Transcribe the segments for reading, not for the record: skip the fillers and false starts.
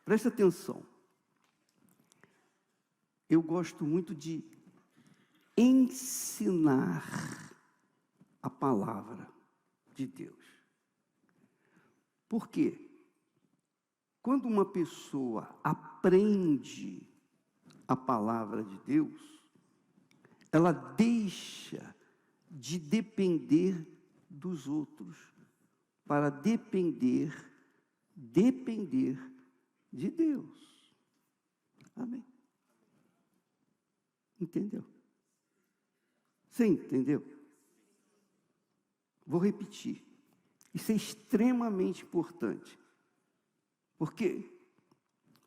Presta atenção. Eu gosto muito de ensinar a palavra de Deus. Por quê? Quando uma pessoa aprende a palavra de Deus, ela deixa de depender dos outros para depender de Deus. Amém? Entendeu? Você entendeu? Vou repetir. Isso é extremamente importante. Porque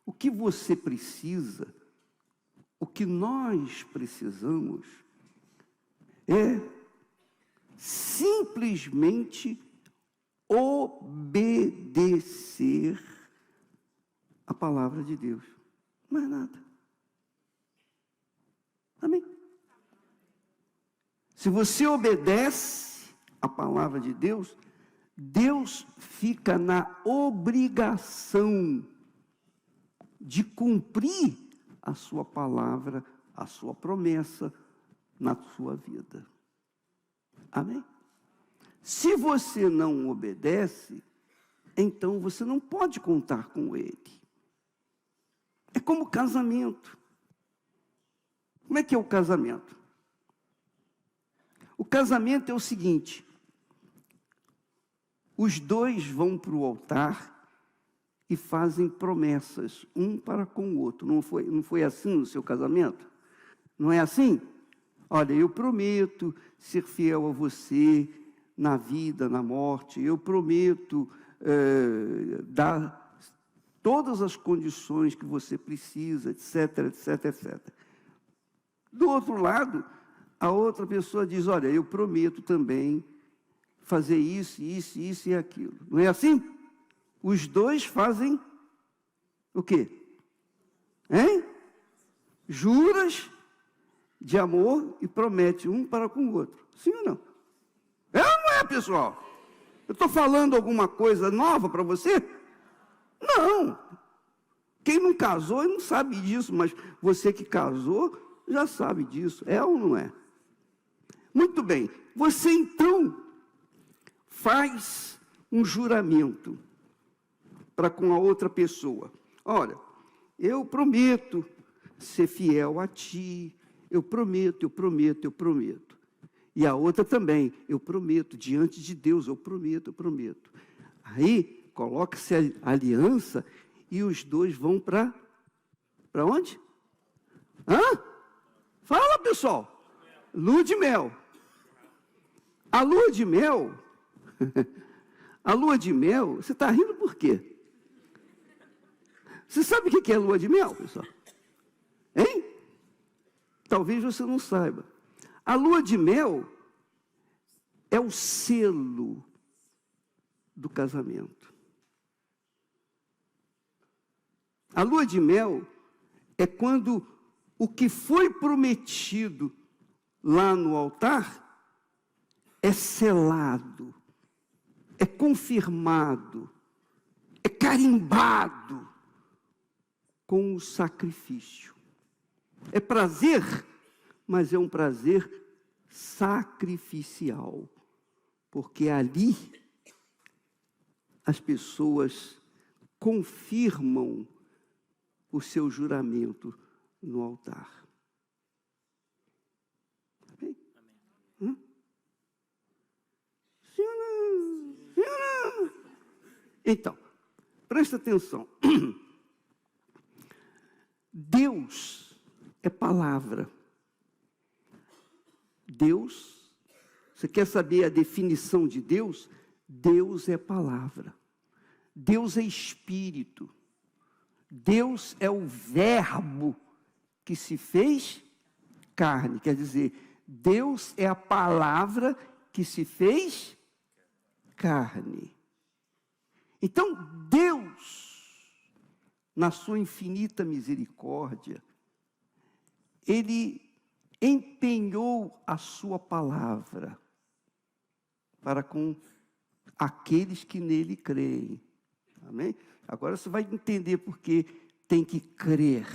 o que você precisa, o que nós precisamos, é simplesmente obedecer a palavra de Deus. Mais nada. Amém? Se você obedece a palavra de Deus, Deus fica na obrigação de cumprir a sua palavra, a sua promessa na sua vida. Amém? Se você não obedece, então você não pode contar com Ele. É como casamento. Como é que é o casamento? O casamento é o seguinte: os dois vão para o altar e fazem promessas, um para com o outro. Não foi assim no seu casamento? Não é assim? Olha, eu prometo ser fiel a você na vida, na morte. Eu prometo dar todas as condições que você precisa, etc, etc, etc. Do outro lado, a outra pessoa diz, olha, eu prometo também fazer isso, isso, isso e aquilo. Não é assim? Os dois fazem o quê? Hein? Juras de amor e promete um para com o outro. Sim ou não? É ou não é, pessoal? Eu estou falando alguma coisa nova para você? Não. Quem não casou não sabe disso, mas você que casou já sabe disso. É ou não é? Muito bem. Você então faz um juramento para com a outra pessoa. Olha, eu prometo ser fiel a ti. Eu prometo, eu prometo, eu prometo. E a outra também, eu prometo, diante de Deus, eu prometo, eu prometo. Aí, coloca-se a aliança e os dois vão para onde? Hã? Fala, pessoal. Lua de mel. A lua de mel, a lua de mel, você está rindo por quê? Você sabe o que é lua de mel, pessoal? Hein? Talvez você não saiba. A lua de mel é o selo do casamento. A lua de mel é quando o que foi prometido lá no altar é selado, é confirmado, é carimbado com o sacrifício. É prazer, mas é um prazer sacrificial, porque ali as pessoas confirmam o seu juramento no altar. Amém? Amém. Sim ou não? Sim ou não? Então, presta atenção. Deus é palavra. Deus, você quer saber a definição de Deus? Deus é palavra. Deus é espírito. Deus é o verbo que se fez carne. Quer dizer, Deus é a palavra que se fez carne. Então, Deus, na sua infinita misericórdia, Ele empenhou a sua palavra para com aqueles que nele creem. Amém? Agora você vai entender porque tem que crer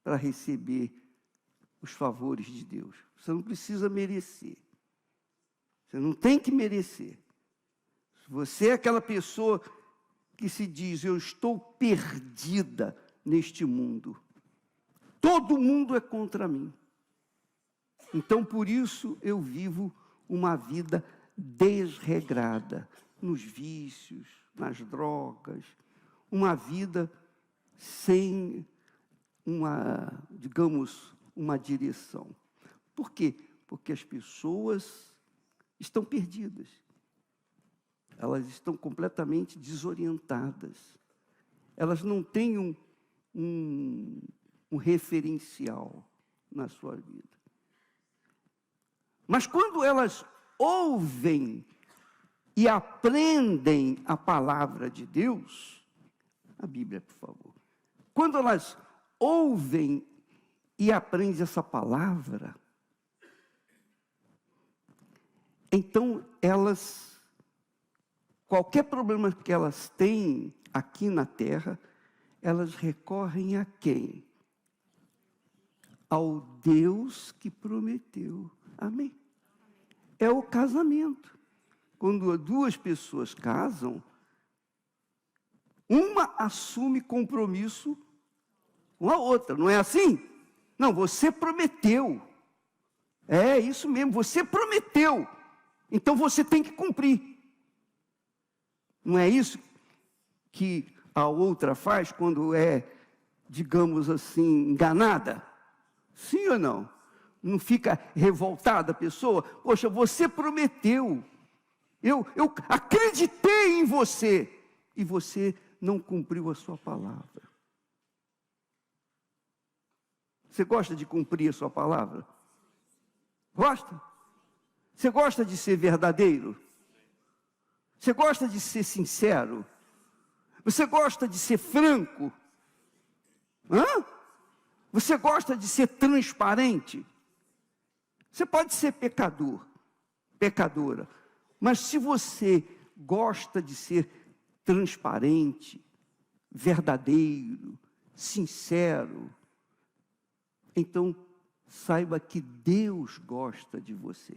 para receber os favores de Deus. Você não precisa merecer. Você não tem que merecer. Se você é aquela pessoa que se diz, eu estou perdida neste mundo. Todo mundo é contra mim. Então, por isso, eu vivo uma vida desregrada, nos vícios, nas drogas, uma vida sem uma direção. Por quê? Porque as pessoas estão perdidas. Elas estão completamente desorientadas. Elas não têm um referencial na sua vida. Mas quando elas ouvem e aprendem a palavra de Deus, a Bíblia, por favor. Quando elas ouvem e aprendem essa palavra, então qualquer problema que elas têm aqui na terra, elas recorrem a quem? Ao Deus que prometeu. Amém? É o casamento. Quando duas pessoas casam, uma assume compromisso com a outra, não é assim? Não, você prometeu. É isso mesmo, você prometeu. Então você tem que cumprir. Não é isso que a outra faz quando é, digamos assim, enganada? Sim ou não? Não fica revoltada a pessoa? Poxa, você prometeu. Eu acreditei em você. E você não cumpriu a sua palavra. Você gosta de cumprir a sua palavra? Gosta? Você gosta de ser verdadeiro? Você gosta de ser sincero? Você gosta de ser franco? Você gosta de ser transparente? Você pode ser pecador, pecadora, mas se você gosta de ser transparente, verdadeiro, sincero, então saiba que Deus gosta de você.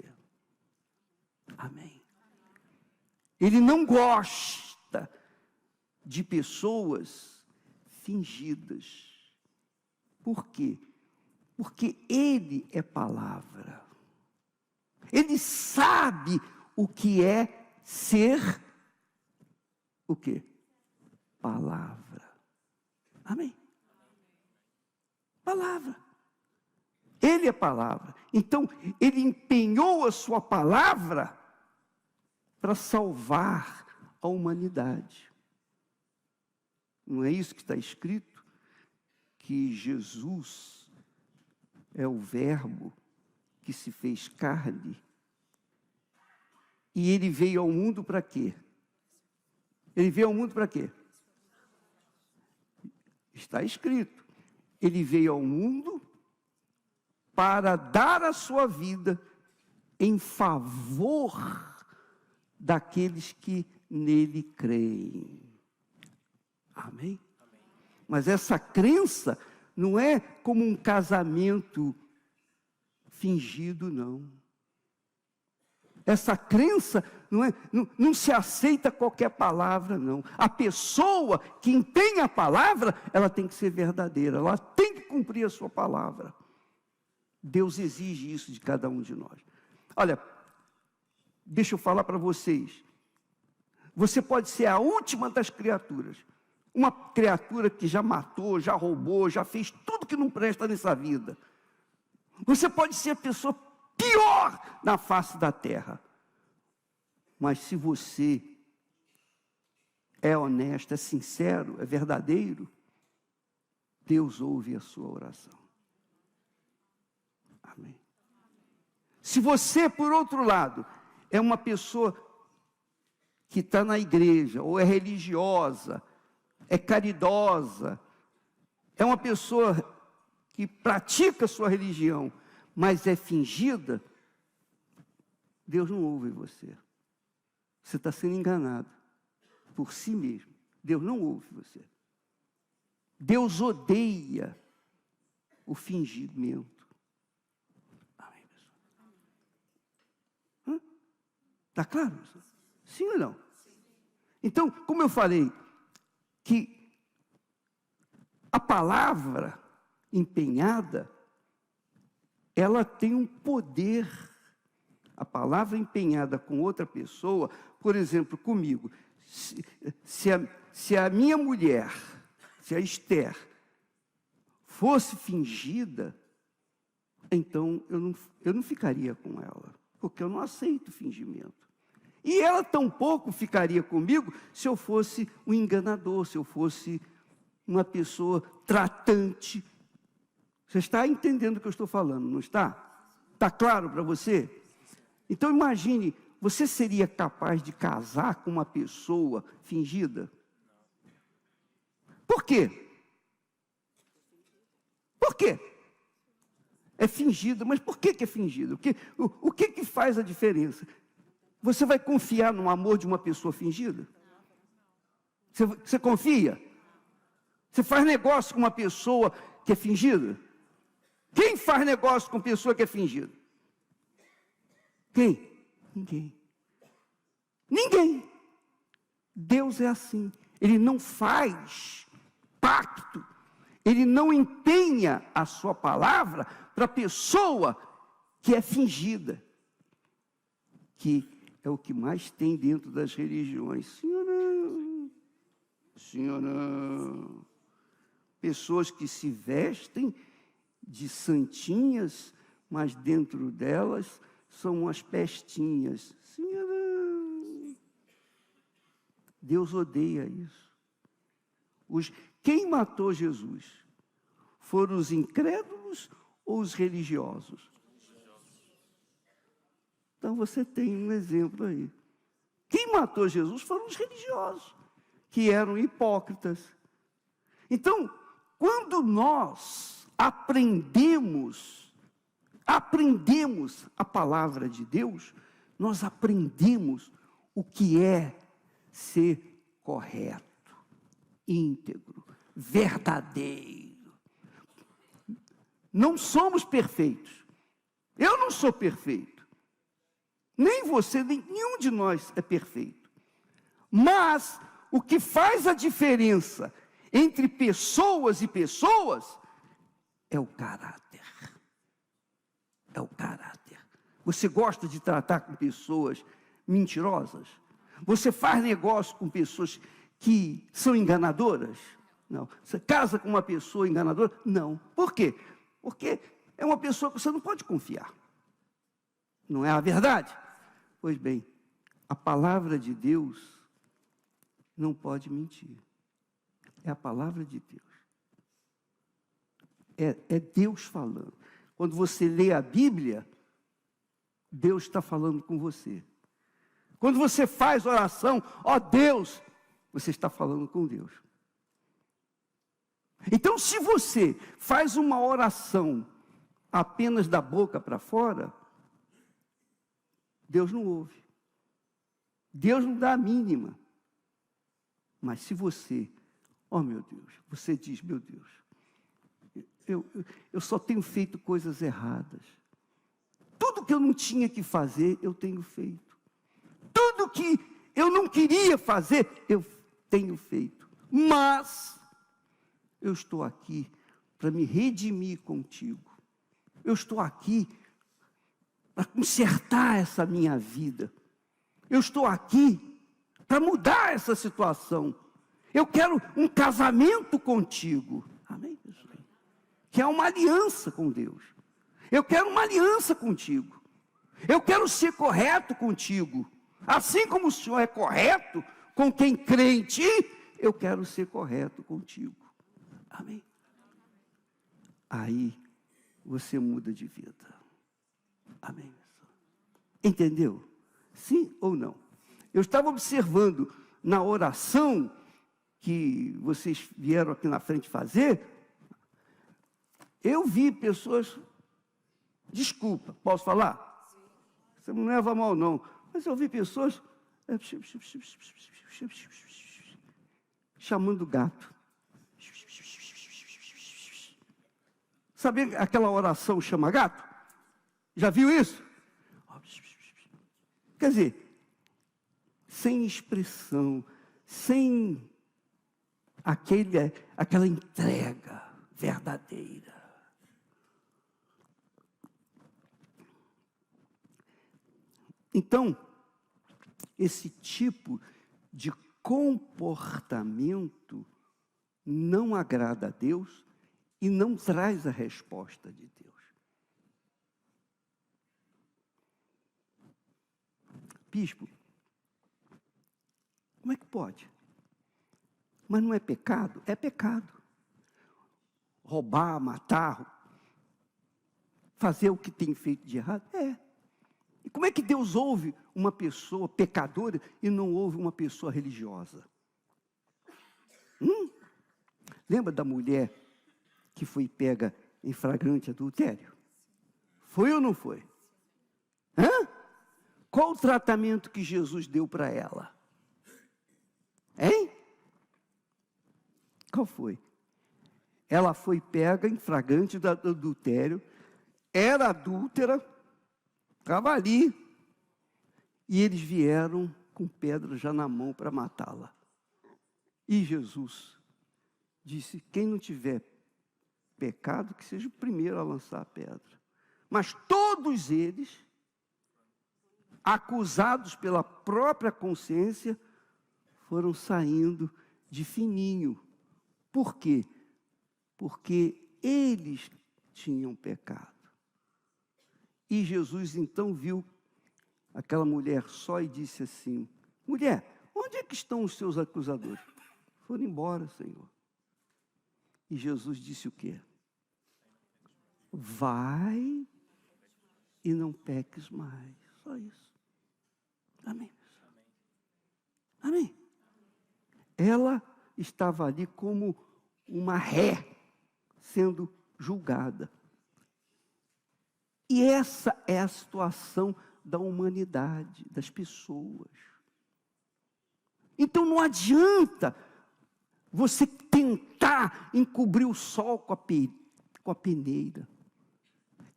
Amém. Ele não gosta de pessoas fingidas. Por quê? Porque Ele é palavra. Ele sabe o que é ser o quê? Palavra. Amém? Palavra. Ele é palavra. Então, Ele empenhou a sua palavra para salvar a humanidade. Não é isso que está escrito? Que Jesus é o Verbo que se fez carne. E Ele veio ao mundo para quê? Ele veio ao mundo para quê? Está escrito. Ele veio ao mundo para dar a sua vida em favor daqueles que nele creem. Amém? Mas essa crença não é como um casamento fingido, não. Essa crença não se aceita qualquer palavra, não. A pessoa que tem a palavra, ela tem que ser verdadeira, ela tem que cumprir a sua palavra. Deus exige isso de cada um de nós. Olha, deixa eu falar para vocês. Você pode ser a última das criaturas. Uma criatura que já matou, já roubou, já fez tudo que não presta nessa vida. Você pode ser a pessoa pior na face da terra. Mas se você é honesto, é sincero, é verdadeiro, Deus ouve a sua oração. Amém. Se você, por outro lado, é uma pessoa que está na igreja, ou é religiosa, é caridosa, é uma pessoa que pratica a sua religião, mas é fingida, Deus não ouve você. Você está sendo enganado por si mesmo. Deus não ouve você. Deus odeia o fingimento. Amém, pessoal? Está claro? Sim ou não? Então, como eu falei, que a palavra empenhada, ela tem um poder. A palavra empenhada com outra pessoa, por exemplo, comigo, se a minha mulher, se a Esther, fosse fingida, então eu não ficaria com ela, porque eu não aceito fingimento. E ela tampouco ficaria comigo se eu fosse um enganador, se eu fosse uma pessoa tratante. Você está entendendo o que eu estou falando, não está? Está claro para você? Então imagine, você seria capaz de casar com uma pessoa fingida? Por quê? Por quê? É fingida, mas por que é fingida? O que faz a diferença? Você vai confiar no amor de uma pessoa fingida? Você confia? Você faz negócio com uma pessoa que é fingida? Quem faz negócio com pessoa que é fingida? Quem? Ninguém. Ninguém. Deus é assim. Ele não faz pacto. Ele não empenha a sua palavra para a pessoa que é fingida. Que é o que mais tem dentro das religiões. Sim ou não? Sim ou não? Pessoas que se vestem de santinhas, mas dentro delas são umas pestinhas. Sim ou não? Deus odeia isso. Quem matou Jesus? Foram os incrédulos ou os religiosos? Então você tem um exemplo aí. Quem matou Jesus foram os religiosos, que eram hipócritas. Então, quando nós aprendemos a palavra de Deus, nós aprendemos o que é ser correto, íntegro, verdadeiro. Não somos perfeitos. Eu não sou perfeito. Nem você, nem nenhum de nós é perfeito. Mas o que faz a diferença entre pessoas e pessoas é o caráter. É o caráter. Você gosta de tratar com pessoas mentirosas? Você faz negócio com pessoas que são enganadoras? Não. Você casa com uma pessoa enganadora? Não. Por quê? Porque é uma pessoa que você não pode confiar. Não é a verdade? Pois bem, a palavra de Deus não pode mentir. É a palavra de Deus. É Deus falando. Quando você lê a Bíblia, Deus está falando com você. Quando você faz oração, ó Deus, você está falando com Deus. Então, se você faz uma oração apenas da boca para fora, Deus não ouve. Deus não dá a mínima. Mas se você, ó meu Deus, você diz, meu Deus, eu só tenho feito coisas erradas. Tudo que eu não tinha que fazer, eu tenho feito. Tudo que eu não queria fazer, eu tenho feito. Mas eu estou aqui para me redimir contigo. Eu estou aqui para consertar essa minha vida. Eu estou aqui para mudar essa situação. Eu quero um casamento contigo. Amém, pessoal? Que é uma aliança com Deus. Eu quero uma aliança contigo. Eu quero ser correto contigo. Assim como o Senhor é correto com quem crê em ti, eu quero ser correto contigo. Amém? Aí você muda de vida. Amém? Entendeu? Sim ou não? Eu estava observando na oração que vocês vieram aqui na frente fazer, eu vi pessoas, desculpa, posso falar? Sim. Você não leva mal não, mas eu vi pessoas chamando o gato. Sabe aquela oração chama gato? Já viu isso? Quer dizer, sem expressão, sem aquela entrega verdadeira. Então, esse tipo de comportamento não agrada a Deus e não traz a resposta de Deus. Bispo, como é que pode? Mas não é pecado? É pecado. Roubar, matar, fazer o que tem feito de errado? É. E como é que Deus ouve uma pessoa pecadora e não ouve uma pessoa religiosa? Lembra da mulher que foi pega em flagrante adultério? Foi ou não foi? Qual o tratamento que Jesus deu para ela? Hein? Qual foi? Ela foi pega em flagrante adultério, era adúltera, estava ali, e eles vieram com pedra já na mão para matá-la. E Jesus disse, quem não tiver pecado, que seja o primeiro a lançar a pedra. Mas todos eles, acusados pela própria consciência, foram saindo de fininho. Por quê? Porque eles tinham pecado. E Jesus então viu aquela mulher só e disse assim, mulher, onde é que estão os seus acusadores? Foram embora, Senhor. E Jesus disse o quê? Vai e não peques mais. Só isso. Amém. Amém. Ela estava ali como uma ré sendo julgada. E essa é a situação da humanidade, das pessoas. Então não adianta você tentar encobrir o sol com a peneira.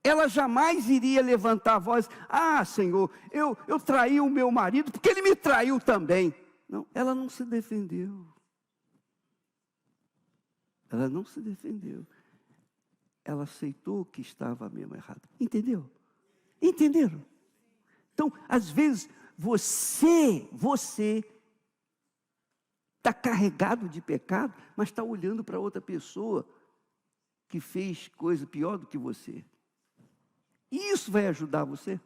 Ela jamais iria levantar a voz, Senhor, eu traí o meu marido, porque ele me traiu também. Não, ela não se defendeu. Ela não se defendeu. Ela aceitou que estava mesmo errada. Entendeu? Entenderam? Então, às vezes, você está carregado de pecado, mas está olhando para outra pessoa que fez coisa pior do que você. E isso vai ajudar você?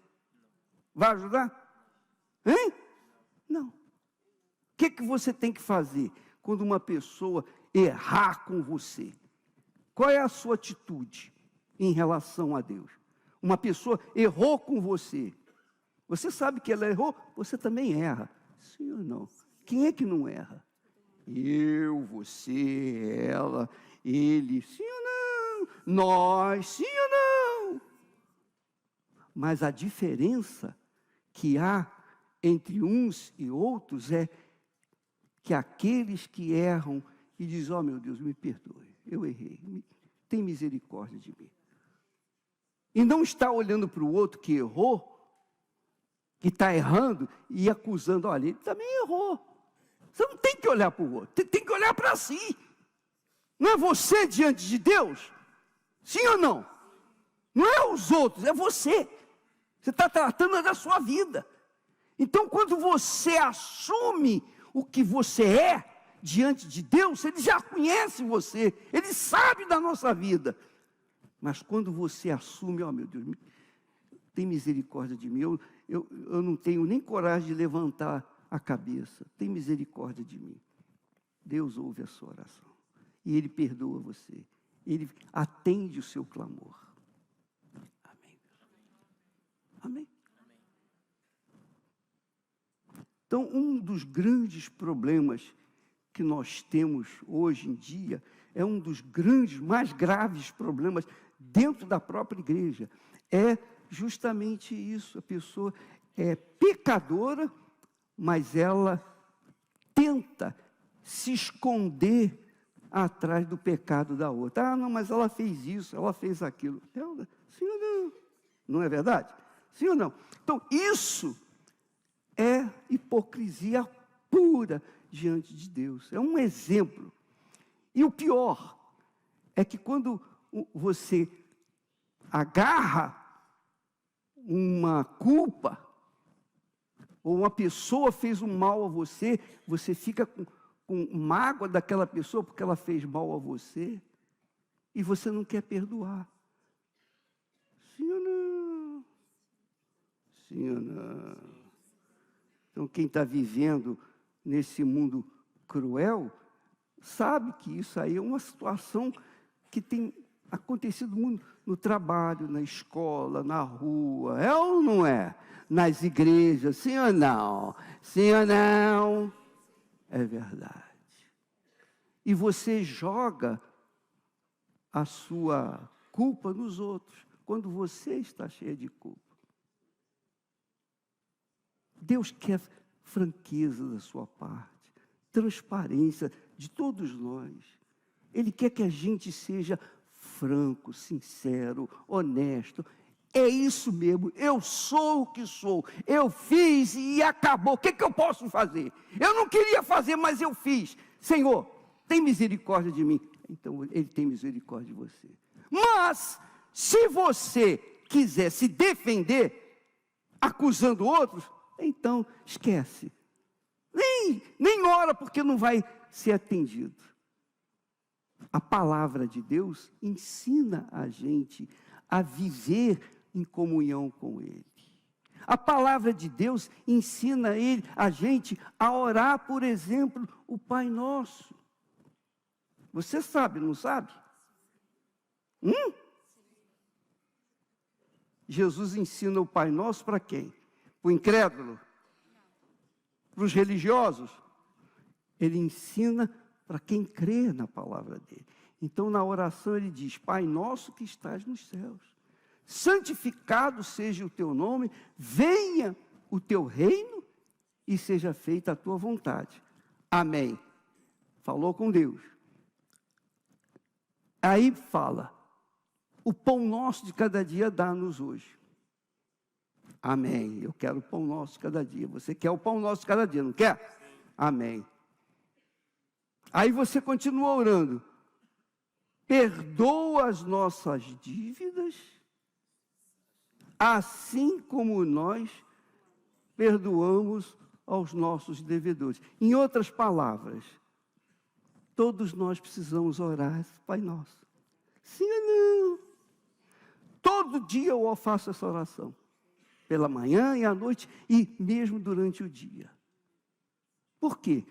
Vai ajudar? Hein? Não. O que você tem que fazer quando uma pessoa errar com você? Qual é a sua atitude em relação a Deus? Uma pessoa errou com você. Você sabe que ela errou, você também erra. Sim ou não? Quem é que não erra? Eu, você, ela, ele. Sim ou não? Nós, sim ou não? Mas a diferença que há entre uns e outros é que aqueles que erram e dizem, meu Deus, me perdoe, eu errei, tem misericórdia de mim. E não está olhando para o outro que errou, que está errando e acusando, olha, ele também errou. Você não tem que olhar para o outro, tem que olhar para si. Não é você diante de Deus? Sim ou não? Não é os outros, é você. Você está tratando da sua vida. Então, quando você assume o que você é diante de Deus, Ele já conhece você, Ele sabe da nossa vida. Mas quando você assume, meu Deus, tem misericórdia de mim, eu não tenho nem coragem de levantar a cabeça, tem misericórdia de mim. Deus ouve a sua oração. E Ele perdoa você. Ele atende o seu clamor. Amém. Amém. Então, um dos grandes problemas que nós temos hoje em dia, é um dos grandes, mais graves problemas dentro da própria igreja, é justamente isso, a pessoa é pecadora, mas ela tenta se esconder atrás do pecado da outra. Ah, não, mas ela fez isso, ela fez aquilo. Sim ou não? Não é verdade? Sim ou não? Então, isso é hipocrisia pura diante de Deus. É um exemplo. E o pior é que quando você agarra uma culpa, ou uma pessoa fez um mal a você, você fica com mágoa daquela pessoa porque ela fez mal a você, e você não quer perdoar. Sim ou não? Sim ou não? Então, quem está vivendo nesse mundo cruel, sabe que isso aí é uma situação que tem acontecido muito no trabalho, na escola, na rua. É ou não é? Nas igrejas, sim ou não? Sim ou não? É verdade. E você joga a sua culpa nos outros, quando você está cheio de culpa. Deus quer franqueza da sua parte, transparência de todos nós. Ele quer que a gente seja franco, sincero, honesto. É isso mesmo, eu sou o que sou, eu fiz e acabou, o que eu posso fazer? Eu não queria fazer, mas eu fiz. Senhor, tem misericórdia de mim. Então, Ele tem misericórdia de você. Mas, se você quiser se defender, acusando outros, então, esquece. Nem ora, porque não vai ser atendido. A palavra de Deus ensina a gente a viver em comunhão com Ele. A palavra de Deus ensina a gente a orar, por exemplo, o Pai Nosso. Você sabe, não sabe? Jesus ensina o Pai Nosso para quem? Para o incrédulo? Para os religiosos? Ele ensina para quem crê na palavra dele. Então, na oração, ele diz: Pai nosso que estás nos céus, santificado seja o teu nome, venha o teu reino e seja feita a tua vontade. Amém. Falou com Deus. Aí fala: o pão nosso de cada dia dá-nos hoje. Amém. Eu quero o pão nosso de cada dia. Você quer o pão nosso de cada dia, não quer? Amém. Aí você continua orando: perdoa as nossas dívidas, assim como nós perdoamos aos nossos devedores. Em outras palavras, todos nós precisamos orar, Pai Nosso. Sim ou não? Todo dia eu faço essa oração. Pela manhã e à noite, e mesmo durante o dia. Por quê?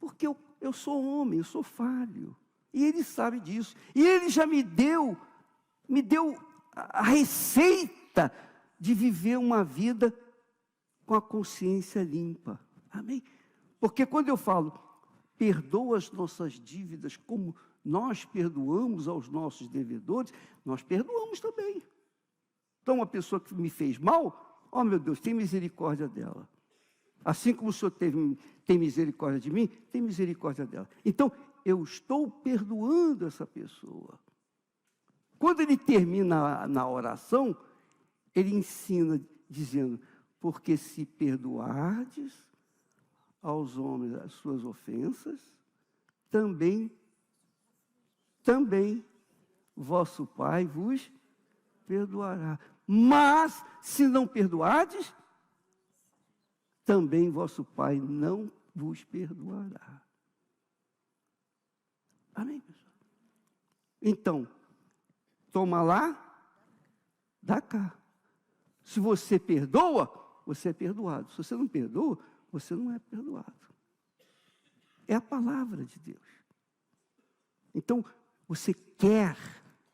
Porque eu sou homem, eu sou falho. E Ele sabe disso. E Ele já me deu a receita de viver uma vida com a consciência limpa. Amém? Porque quando eu falo, perdoa as nossas dívidas como nós perdoamos aos nossos devedores, nós perdoamos também. Então, uma pessoa que me fez mal, oh meu Deus, tem misericórdia dela. Assim como o Senhor tem misericórdia de mim, tem misericórdia dela. Então, eu estou perdoando essa pessoa. Quando ele termina na oração, ele ensina dizendo: porque se perdoardes aos homens as suas ofensas, também vosso Pai vos perdoará. Mas, se não perdoardes, também vosso Pai não vos perdoará. Amém, pessoal? Então, toma lá, dá cá. Se você perdoa, você é perdoado. Se você não perdoa, você não é perdoado. É a palavra de Deus. Então, você quer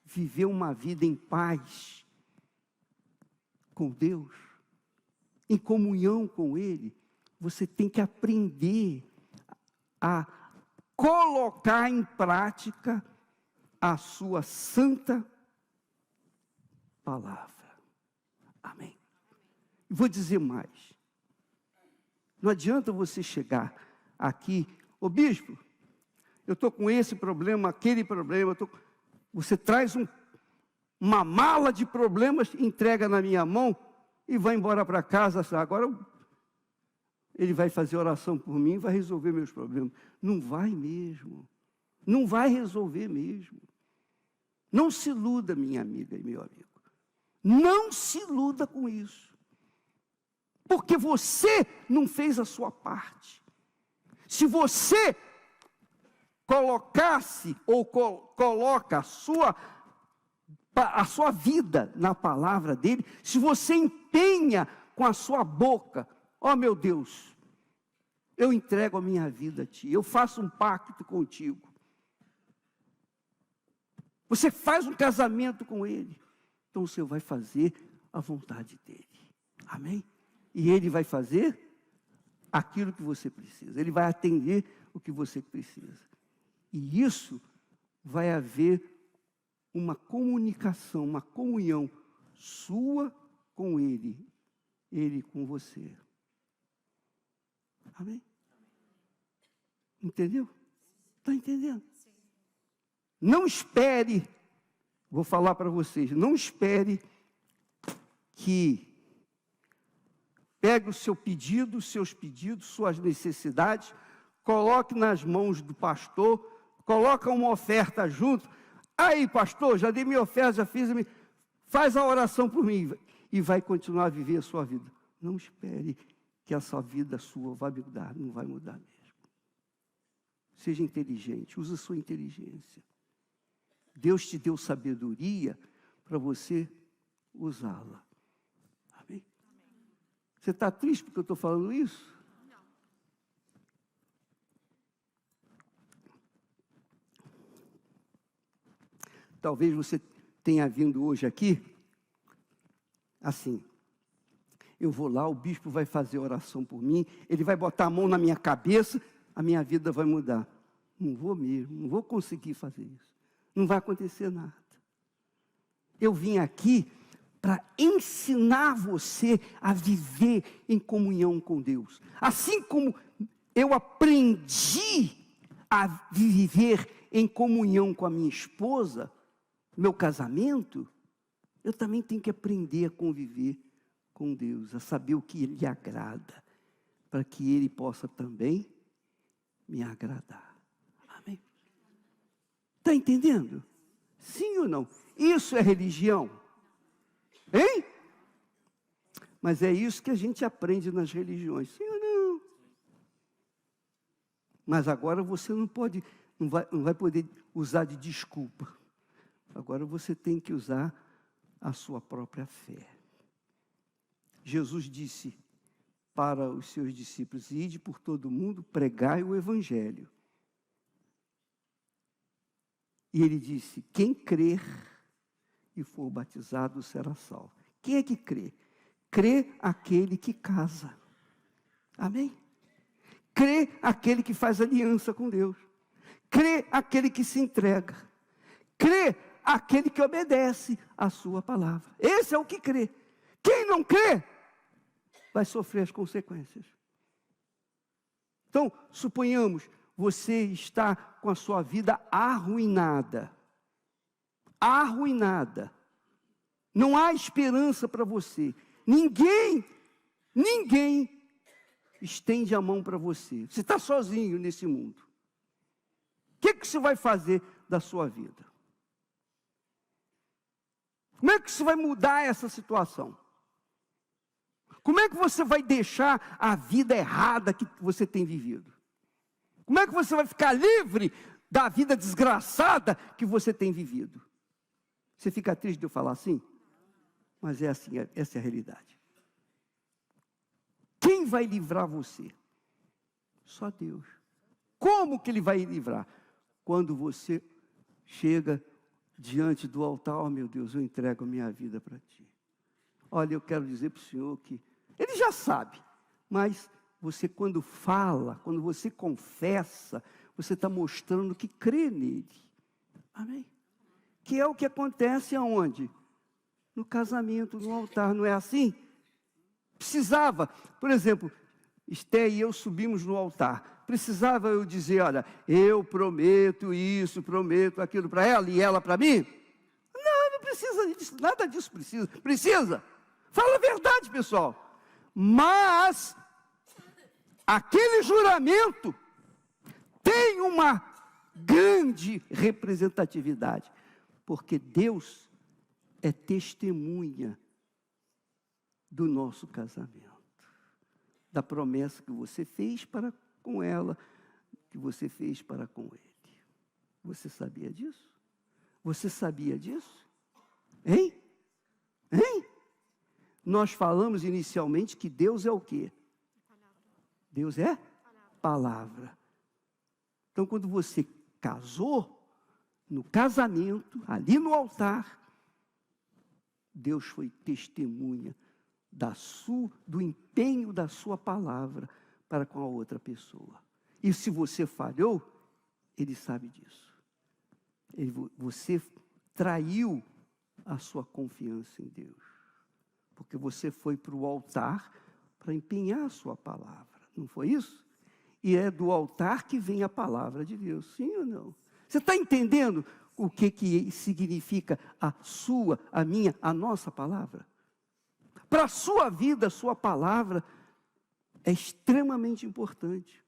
viver uma vida em paz com Deus, em comunhão com Ele, você tem que aprender a colocar em prática a sua santa palavra. Amém. Vou dizer mais. Não adianta você chegar aqui, ô bispo, eu estou com esse problema, aquele problema. Você traz uma mala de problemas, entrega na minha mão e vai embora para casa. Agora ele vai fazer oração por mim, vai resolver meus problemas. Não vai mesmo. Não vai resolver mesmo. Não se iluda, minha amiga e meu amigo. Não se iluda com isso. Porque você não fez a sua parte. Se você colocasse ou coloca a sua vida na palavra dele, se você empenha com a sua boca, ó meu Deus, eu entrego a minha vida a ti, eu faço um pacto contigo. Você faz um casamento com ele, então você vai fazer a vontade dele. Amém? E ele vai fazer aquilo que você precisa. Ele vai atender o que você precisa. E isso vai haver uma comunicação, uma comunhão sua com ele, ele com você. Amém? Entendeu? Está entendendo? Sim. Não espere, vou falar para vocês, não espere que pegue o seu pedido, os seus pedidos, suas necessidades, coloque nas mãos do pastor, coloca uma oferta junto. Aí, pastor, já dei minha oferta, já fiz, faz a oração por mim e vai continuar a viver a sua vida. Não espere que essa vida sua vai mudar, não vai mudar mesmo. Seja inteligente, use a sua inteligência. Deus te deu sabedoria para você usá-la. Amém? Você está triste porque eu estou falando isso? Não. Talvez você tenha vindo hoje aqui, assim, eu vou lá, o bispo vai fazer oração por mim, ele vai botar a mão na minha cabeça, a minha vida vai mudar. Não vou mesmo, não vou conseguir fazer isso. Não vai acontecer nada. Eu vim aqui para ensinar você a viver em comunhão com Deus. Assim como eu aprendi a viver em comunhão com a minha esposa, meu casamento, eu também tenho que aprender a conviver com Deus, a saber o que lhe agrada, para que Ele possa também me agradar. Amém? Está entendendo? Sim ou não? Isso é religião? Hein? Mas é isso que a gente aprende nas religiões. Sim ou não? Mas agora você não vai poder usar de desculpa. Agora você tem que usar a sua própria fé. Jesus disse para os seus discípulos: ide por todo mundo, pregai o evangelho. E ele disse: quem crer e for batizado será salvo. Quem é que crê? Crê aquele que casa. Amém? Crê aquele que faz aliança com Deus. Crê aquele que se entrega. Crê aquele que obedece a sua palavra. Esse é o que crê. Quem não crê vai sofrer as consequências. Então, suponhamos, você está com a sua vida arruinada. Arruinada. Não há esperança para você. Ninguém estende a mão para você. Você está sozinho nesse mundo. O que você vai fazer da sua vida? Como é que você vai mudar essa situação? Como é que você vai deixar a vida errada que você tem vivido? Como é que você vai ficar livre da vida desgraçada que você tem vivido? Você fica triste de eu falar assim? Mas é assim, essa é a realidade. Quem vai livrar você? Só Deus. Como que Ele vai livrar? Quando você chega diante do altar: oh meu Deus, eu entrego a minha vida para Ti. Olha, eu quero dizer para o Senhor que Ele já sabe, mas você quando fala, quando você confessa, você está mostrando que crê nele. Amém? Que é o que acontece aonde? No casamento, no altar, não é assim? Precisava, por exemplo, Esté e eu subimos no altar. precisava eu dizer, olha, eu prometo isso, prometo aquilo para ela e ela para mim? Não precisa disso, nada disso precisa. Precisa. Fala a verdade, pessoal. Mas aquele juramento tem uma grande representatividade, porque Deus é testemunha do nosso casamento, da promessa que você fez para com ela, que você fez para com ele. Você sabia disso? Você sabia disso? Hein? Hein? Nós falamos inicialmente que Deus é o quê? Deus é palavra. Então, quando você casou, no casamento, ali no altar, Deus foi testemunha do empenho da sua palavra para com a outra pessoa. E se você falhou, Ele sabe disso. Você traiu a sua confiança em Deus. Porque você foi para o altar para empenhar a sua palavra. Não foi isso? E é do altar que vem a palavra de Deus. Sim ou não? Você está entendendo o que significa a sua, a minha, a nossa palavra? Para a sua vida, a sua palavra é extremamente importante.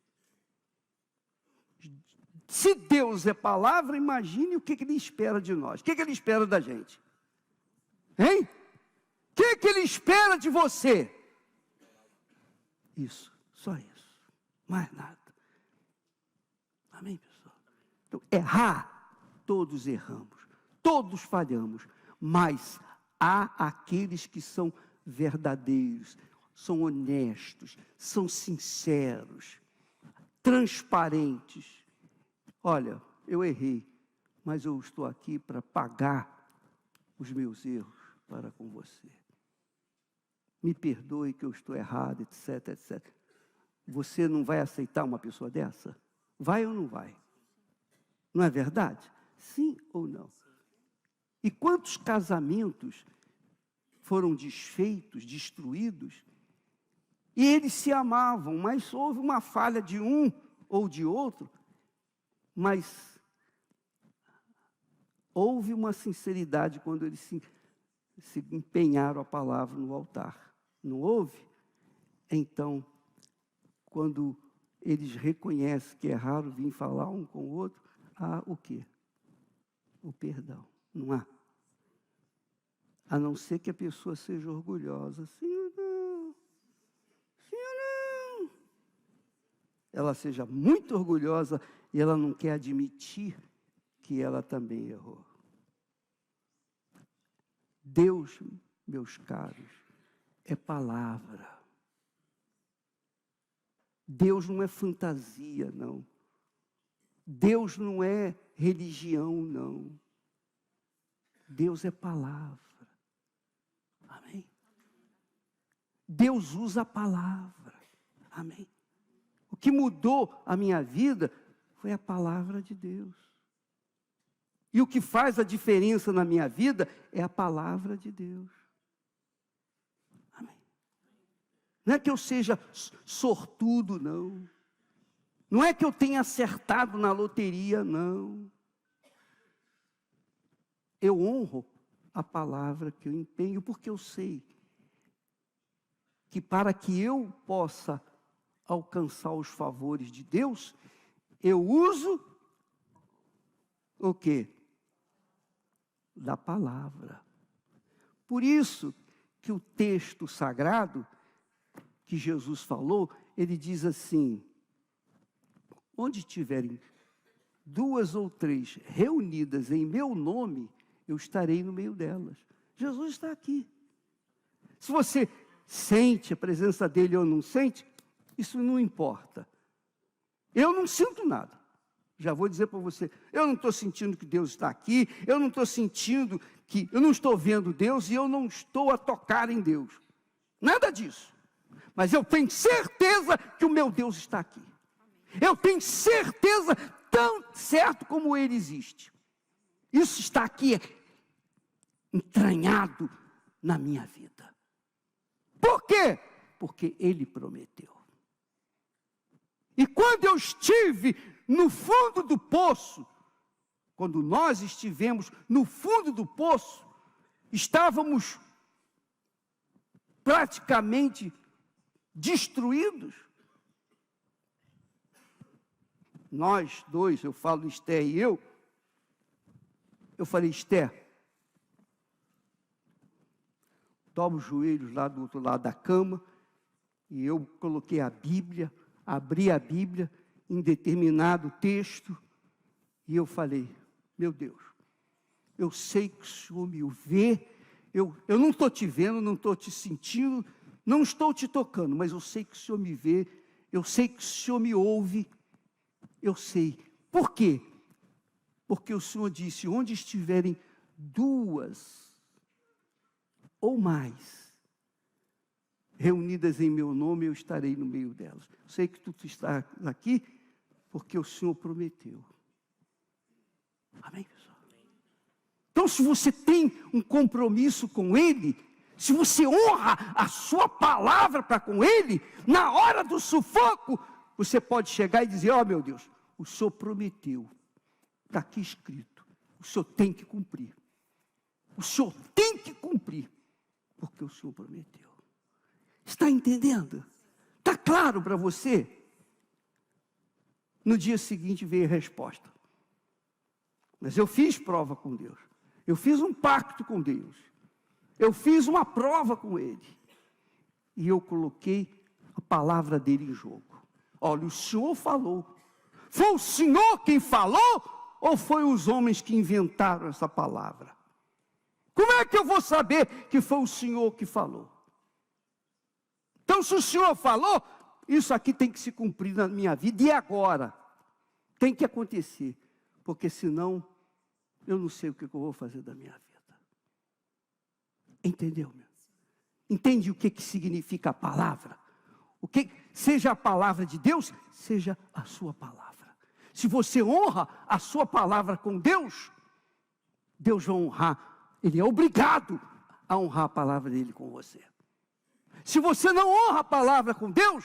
Se Deus é palavra, imagine o que Ele espera de nós. O que Ele espera da gente? Hein? O que Ele espera de você? Isso, só isso. Mais nada. Amém, pessoal? Então, errar, todos erramos. Todos falhamos. Mas há aqueles que são verdadeiros, são honestos, são sinceros, transparentes. Olha, eu errei, mas eu estou aqui para pagar os meus erros para com você. Me perdoe que eu estou errado, etc, etc. Você não vai aceitar uma pessoa dessa? Vai ou não vai? Não é verdade? Sim ou não? E quantos casamentos foram desfeitos, destruídos, e eles se amavam, mas houve uma falha de um ou de outro, mas houve uma sinceridade quando eles se empenharam a palavra no altar. Não houve? Então, quando eles reconhecem que erraram, vêm falar um com o outro, há o quê? O perdão. Não há? A não ser que a pessoa seja orgulhosa. Sim ou não? Sim ou não? Ela seja muito orgulhosa e ela não quer admitir que ela também errou. Deus, meus caros, é palavra. Deus não é fantasia, não. Deus não é religião, não. Deus é palavra. Amém? Deus usa a palavra. Amém? O que mudou a minha vida foi a palavra de Deus. E o que faz a diferença na minha vida é a palavra de Deus. Amém? Não é que eu seja sortudo, não. Não é que eu tenha acertado na loteria, não. Eu honro a palavra que eu empenho, porque eu sei que para que eu possa alcançar os favores de Deus, eu uso o quê? Da palavra. Por isso que o texto sagrado que Jesus falou, ele diz assim: onde tiverem 2 ou 3 reunidas em meu nome, eu estarei no meio delas. Jesus está aqui. Se você sente a presença dele ou não sente, isso não importa. Eu não sinto nada. Já vou dizer para você, eu não estou sentindo que Deus está aqui, eu não estou sentindo que, eu não estou vendo Deus e eu não estou a tocar em Deus. Nada disso. Mas eu tenho certeza que o meu Deus está aqui. Eu tenho certeza, tão certo como Ele existe. Isso está aqui entranhado na minha vida. Por quê? Porque Ele prometeu. E quando eu estive no fundo do poço, quando nós estivemos no fundo do poço, estávamos praticamente destruídos. Nós dois, eu falo Esther e eu falei, Esther, dobra os joelhos lá do outro lado da cama, e eu coloquei a Bíblia, abri a Bíblia em determinado texto, e eu falei, meu Deus, eu sei que o Senhor me vê, eu não estou te vendo, não estou te sentindo, não estou te tocando, mas eu sei que o Senhor me vê, eu sei que o Senhor me ouve, eu sei. Por quê? Porque o Senhor disse, onde estiverem duas ou mais reunidas em meu nome, eu estarei no meio delas. Sei que tu estás aqui, porque o Senhor prometeu. Amém, pessoal? Então, se você tem um compromisso com Ele, se você honra a sua palavra para com Ele, na hora do sufoco, você pode chegar e dizer, ó meu Deus, o Senhor prometeu, está aqui escrito, o Senhor tem que cumprir. O Senhor tem que cumprir, porque o Senhor prometeu. Está entendendo? Está claro para você? No dia seguinte veio a resposta. Mas eu fiz prova com Deus. Eu fiz um pacto com Deus. Eu fiz uma prova com Ele. E eu coloquei a palavra dele em jogo. Olha, o Senhor falou. Foi o Senhor quem falou? Ou foi os homens que inventaram essa palavra? Como é que eu vou saber que foi o Senhor que falou? Então, se o Senhor falou, isso aqui tem que se cumprir na minha vida. E agora? Tem que acontecer. Porque senão, eu não sei o que eu vou fazer da minha vida. Entendeu, meu? Entende o que significa a palavra? Seja a palavra de Deus, seja a sua palavra. Se você honra a sua palavra com Deus, Deus vai honrar. Ele é obrigado a honrar a palavra dele com você. Se você não honra a palavra com Deus,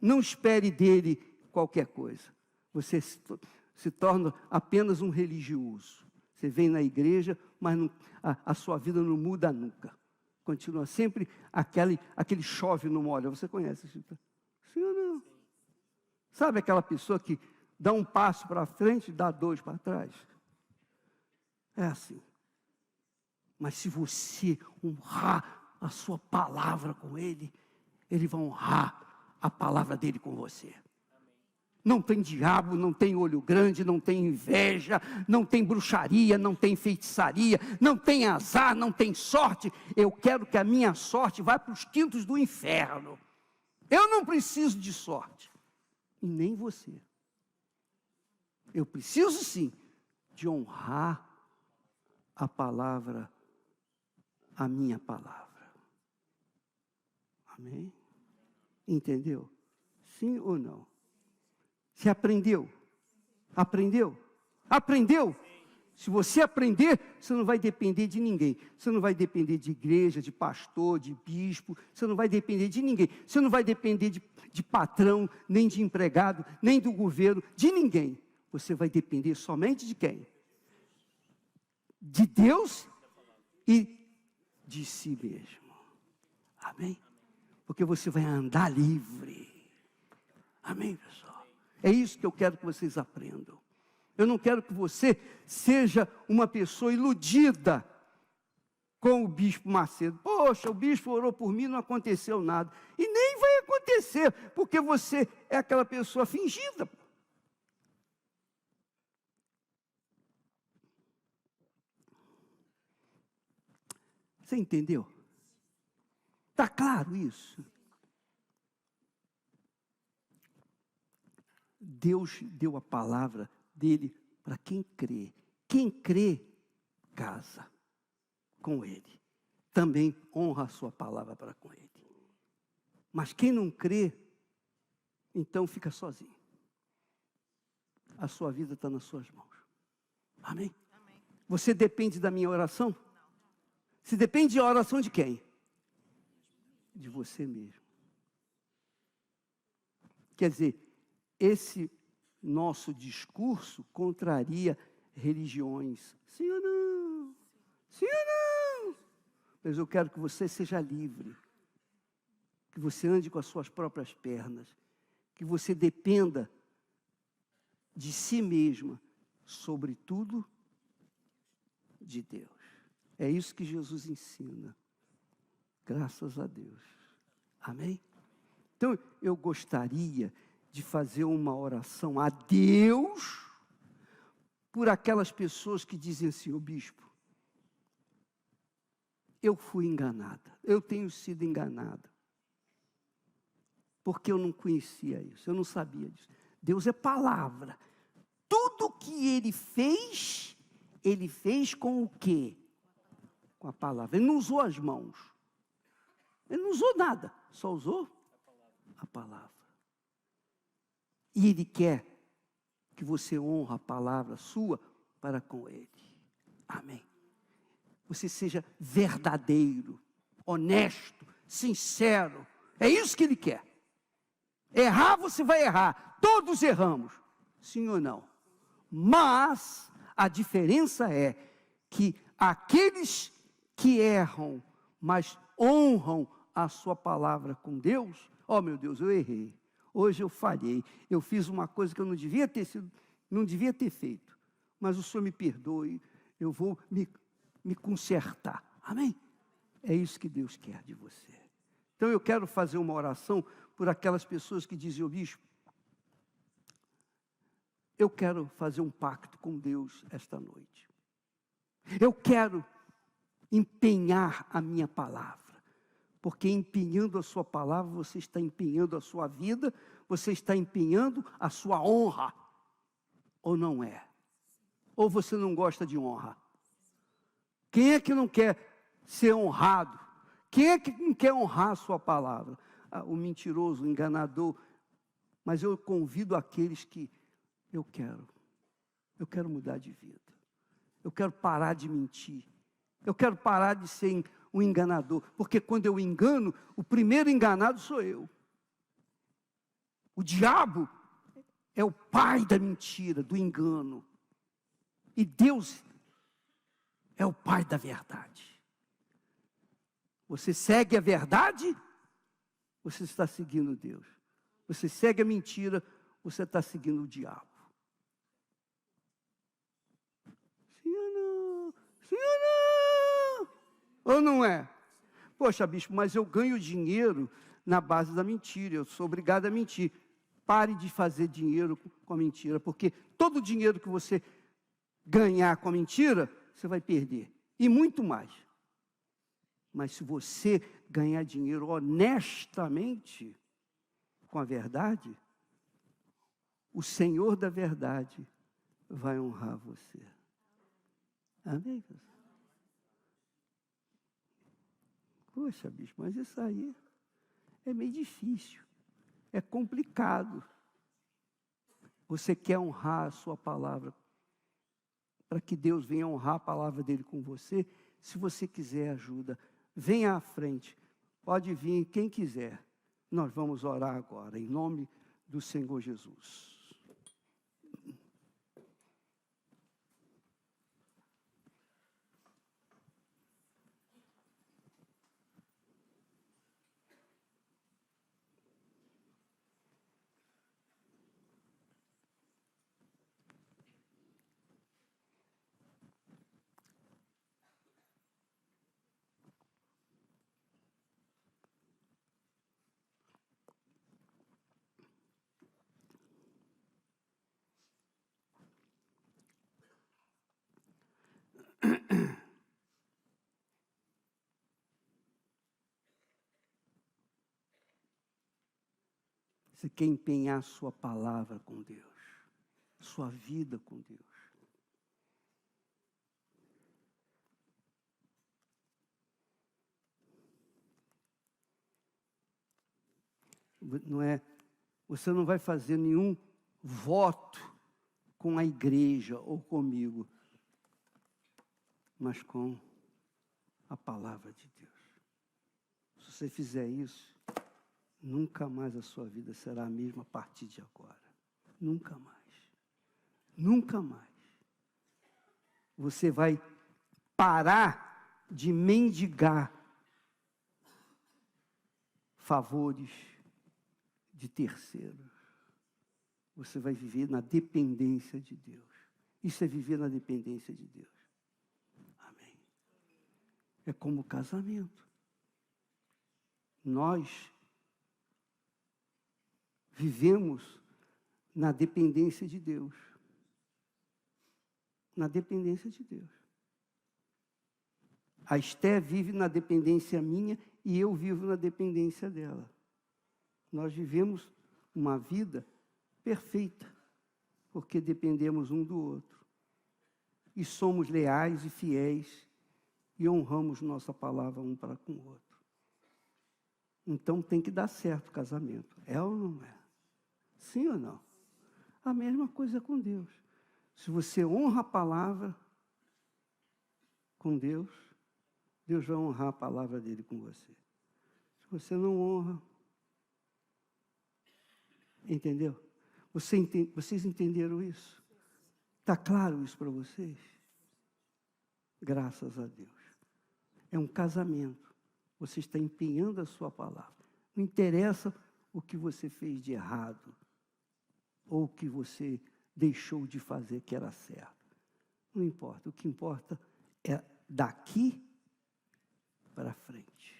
não espere dele qualquer coisa. Você se torna apenas um religioso. Você vem na igreja, mas a sua vida não muda nunca. Continua sempre aquele chove no molha. Você conhece isso? Sim ou não? Sabe aquela pessoa que dá um passo para frente e dá dois para trás? É assim. Mas se você honrar a sua palavra com Ele, Ele vai honrar a palavra dele com você. Não tem diabo, não tem olho grande, não tem inveja, não tem bruxaria, não tem feitiçaria, não tem azar, não tem sorte. Eu quero que a minha sorte vá para os quintos do inferno. Eu não preciso de sorte, e nem você. Eu preciso sim de honrar a palavra, a minha palavra. Amém? Entendeu? Sim ou não? Você aprendeu? Aprendeu? Aprendeu? Se você aprender, você não vai depender de ninguém. Você não vai depender de igreja, de pastor, de bispo. Você não vai depender de ninguém. Você não vai depender de patrão, nem de empregado, nem do governo, de ninguém. Você vai depender somente de quem? De Deus e de si mesmo. Amém? Porque você vai andar livre. Amém, pessoal? É isso que eu quero que vocês aprendam. Eu não quero que você seja uma pessoa iludida com o bispo Macedo. Poxa, o bispo orou por mim, não aconteceu nada. E nem vai acontecer, porque você é aquela pessoa fingida. Você entendeu? Está claro isso? Deus deu a palavra dele para quem crê. Quem crê, casa com ele. Também honra a sua palavra para com ele. Mas quem não crê, então fica sozinho. A sua vida está nas suas mãos. Amém? Amém. Você depende da minha oração? Não. Você depende da oração de quem? De você mesmo. Quer dizer, esse nosso discurso contraria religiões. Sim ou não? Sim ou não? Mas eu quero que você seja livre. Que você ande com as suas próprias pernas. Que você dependa de si mesma, sobretudo de Deus. É isso que Jesus ensina. Graças a Deus. Amém? Então, eu gostaria de fazer uma oração a Deus por aquelas pessoas que dizem assim: ô bispo, eu fui enganada, eu tenho sido enganada, porque eu não conhecia isso, eu não sabia disso. Deus é palavra. Tudo que Ele fez com o quê? Com a palavra. Ele não usou as mãos. Ele não usou nada, só usou a palavra. E Ele quer que você honre a palavra sua para com Ele. Amém. Você seja verdadeiro, honesto, sincero. É isso que Ele quer. Errar, você vai errar. Todos erramos. Sim ou não? Mas a diferença é que aqueles que erram, mas honram a sua palavra com Deus, oh meu Deus, eu errei. Hoje eu falhei, eu fiz uma coisa que eu não devia ter feito, mas o Senhor me perdoe, eu vou me consertar. Amém? É isso que Deus quer de você. Então eu quero fazer uma oração por aquelas pessoas que dizem: ô bispo, eu quero fazer um pacto com Deus esta noite. Eu quero empenhar a minha palavra. Porque empenhando a sua palavra, você está empenhando a sua vida, você está empenhando a sua honra. Ou não é? Ou você não gosta de honra? Quem é que não quer ser honrado? Quem é que não quer honrar a sua palavra? O mentiroso, o enganador. Mas eu convido aqueles que eu quero mudar de vida. Eu quero parar de mentir. Eu quero parar de ser um enganador, porque quando eu engano, o primeiro enganado sou eu. O diabo é o pai da mentira, do engano. E Deus é o pai da verdade. Você segue a verdade, você está seguindo Deus. Você segue a mentira, você está seguindo o diabo. Sim ou não? Sim ou não? Ou não é? Poxa, bispo, mas eu ganho dinheiro na base da mentira, eu sou obrigado a mentir. Pare de fazer dinheiro com a mentira, porque todo o dinheiro que você ganhar com a mentira, você vai perder. E muito mais. Mas se você ganhar dinheiro honestamente, com a verdade, o Senhor da verdade vai honrar você. Amém? Poxa, bispo, mas isso aí é meio difícil, é complicado. Você quer honrar a sua palavra, para que Deus venha honrar a palavra dele com você? Se você quiser ajuda, venha à frente, pode vir quem quiser. Nós vamos orar agora, em nome do Senhor Jesus. Você quer empenhar sua palavra com Deus, sua vida com Deus. Não é, você não vai fazer nenhum voto com a igreja ou comigo, mas com a palavra de Deus. Se você fizer isso, nunca mais a sua vida será a mesma a partir de agora. Nunca mais. Nunca mais. Você vai parar de mendigar favores de terceiros. Você vai viver na dependência de Deus. Isso é viver na dependência de Deus. Amém. É como o casamento. Nós vivemos na dependência de Deus. Na dependência de Deus. A Esté vive na dependência minha e eu vivo na dependência dela. Nós vivemos uma vida perfeita, porque dependemos um do outro. E somos leais e fiéis e honramos nossa palavra um para com o outro. Então tem que dar certo o casamento. É ou não é? Sim ou não? A mesma coisa com Deus. Se você honra a palavra com Deus, Deus vai honrar a palavra dele com você. Se você não honra, entendeu? Vocês entenderam isso? Está claro isso para vocês? Graças a Deus. É um casamento. Você está empenhando a sua palavra. Não interessa o que você fez de errado, ou o que você deixou de fazer que era certo. Não importa. O que importa é daqui para frente.